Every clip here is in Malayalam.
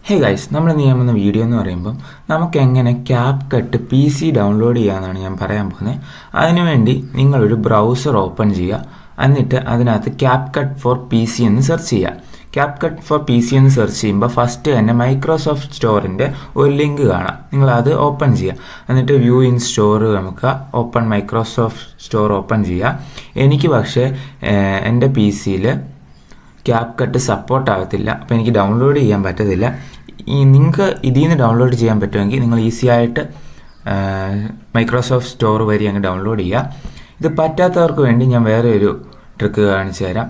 ഹേ ഗൈസ്, നമ്മൾ ചെയ്യുന്ന വീഡിയോ എന്ന് പറയുമ്പം നമുക്ക് എങ്ങനെ CapCut PC ഡൗൺലോഡ് ചെയ്യാമെന്നാണ് ഞാൻ പറയാൻ പോകുന്നത്. അതിനുവേണ്ടി നിങ്ങളൊരു ബ്രൗസർ ഓപ്പൺ ചെയ്യുക. എന്നിട്ട് അതിനകത്ത് CapCut for PC എന്ന് സെർച്ച് ചെയ്യുക. CapCut for PC എന്ന് സെർച്ച് ചെയ്യുമ്പോൾ ഫസ്റ്റ് തന്നെ മൈക്രോസോഫ്റ്റ് സ്റ്റോറിൻ്റെ ഒരു ലിങ്ക് കാണാം. നിങ്ങളത് ഓപ്പൺ ചെയ്യുക. എന്നിട്ട് വ്യൂ ഇൻ സ്റ്റോർ നമുക്ക് ഓപ്പൺ മൈക്രോസോഫ്റ്റ് സ്റ്റോർ ഓപ്പൺ ചെയ്യുക. എനിക്ക് പക്ഷേ എൻ്റെ PC-യിൽ CapCut സപ്പോർട്ട് ആകത്തില്ല, അപ്പോൾ എനിക്ക് ഡൗൺലോഡ് ചെയ്യാൻ പറ്റത്തില്ല. നിങ്ങൾക്ക് ഇതിൽ നിന്ന് ഡൗൺലോഡ് ചെയ്യാൻ പറ്റുമെങ്കിൽ നിങ്ങൾ ഈസി ആയിട്ട് മൈക്രോസോഫ്റ്റ് സ്റ്റോർ വഴി അങ്ങ് ഡൗൺലോഡ് ചെയ്യുക. ഇത് പറ്റാത്തവർക്ക് വേണ്ടി ഞാൻ വേറെ ഒരു ട്രിക്ക് കാണിച്ചു തരാം.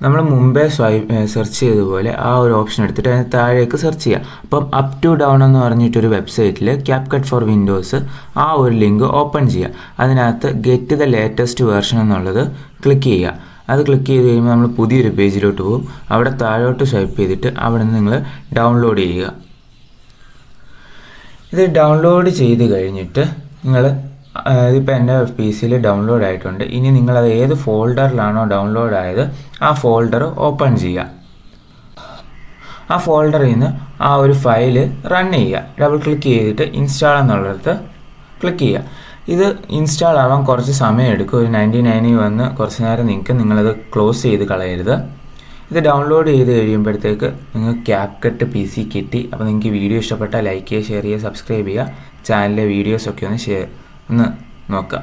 നമ്മൾ മുമ്പേ സെർച്ച് ചെയ്തതുപോലെ ആ ഒരു ഓപ്ഷൻ എടുത്തിട്ട് അതിന് താഴേക്ക് സെർച്ച് ചെയ്യുക. അപ്പം അപ് ടു ഡൗൺ എന്ന് പറഞ്ഞിട്ടൊരു വെബ്സൈറ്റിൽ CapCut ഫോർ വിൻഡോസ് ആ ഒരു ലിങ്ക് ഓപ്പൺ ചെയ്യുക. അതിനകത്ത് ഗെറ്റ് ദ ലേറ്റസ്റ്റ് വേർഷൻ എന്നുള്ളത് ക്ലിക്ക് ചെയ്യുക. അത് ക്ലിക്ക് ചെയ്ത് കഴിയുമ്പോൾ നമ്മൾ പുതിയൊരു പേജിലോട്ട് പോകും. അവിടെ താഴോട്ട് സ്വൈപ്പ് ചെയ്തിട്ട് അവിടെ നിന്ന് നിങ്ങൾ ഡൗൺലോഡ് ചെയ്യുക. ഇത് ഡൗൺലോഡ് ചെയ്ത് കഴിഞ്ഞിട്ട് നിങ്ങൾ ഇതിപ്പോൾ എൻ്റെ PC-യിൽ ഡൗൺലോഡ് ആയിട്ടുണ്ട്. ഇനി നിങ്ങളത് ഏത് ഫോൾഡറിലാണോ ഡൗൺലോഡ് ആയത് ആ ഫോൾഡർ ഓപ്പൺ ചെയ്യുക. ആ ഫോൾഡറിൽ നിന്ന് ആ ഒരു ഫയല് റൺ ചെയ്യുക. ഡബിൾ ക്ലിക്ക് ചെയ്തിട്ട് ഇൻസ്റ്റാൾ എന്നുള്ളിടത്ത് ക്ലിക്ക് ചെയ്യുക. ഇത് ഇൻസ്റ്റാൾ ആവാൻ കുറച്ച് സമയം എടുക്കും. ഒരു 99 വന്ന് കുറച്ച് നേരം നിങ്ങളത് ക്ലോസ് ചെയ്ത് കളയരുത്. ഇത് ഡൗൺലോഡ് ചെയ്ത് കഴിയുമ്പോഴത്തേക്ക് നിങ്ങൾക്ക് CapCut PC കിട്ടി. അപ്പോൾ നിങ്ങൾക്ക് വീഡിയോ ഇഷ്ടപ്പെട്ടാൽ ലൈക്ക് ചെയ്യുക, ഷെയർ ചെയ്യുക, സബ്സ്ക്രൈബ് ചെയ്യുക. ചാനലിലെ വീഡിയോസൊക്കെ ഒന്ന് നോക്കുക.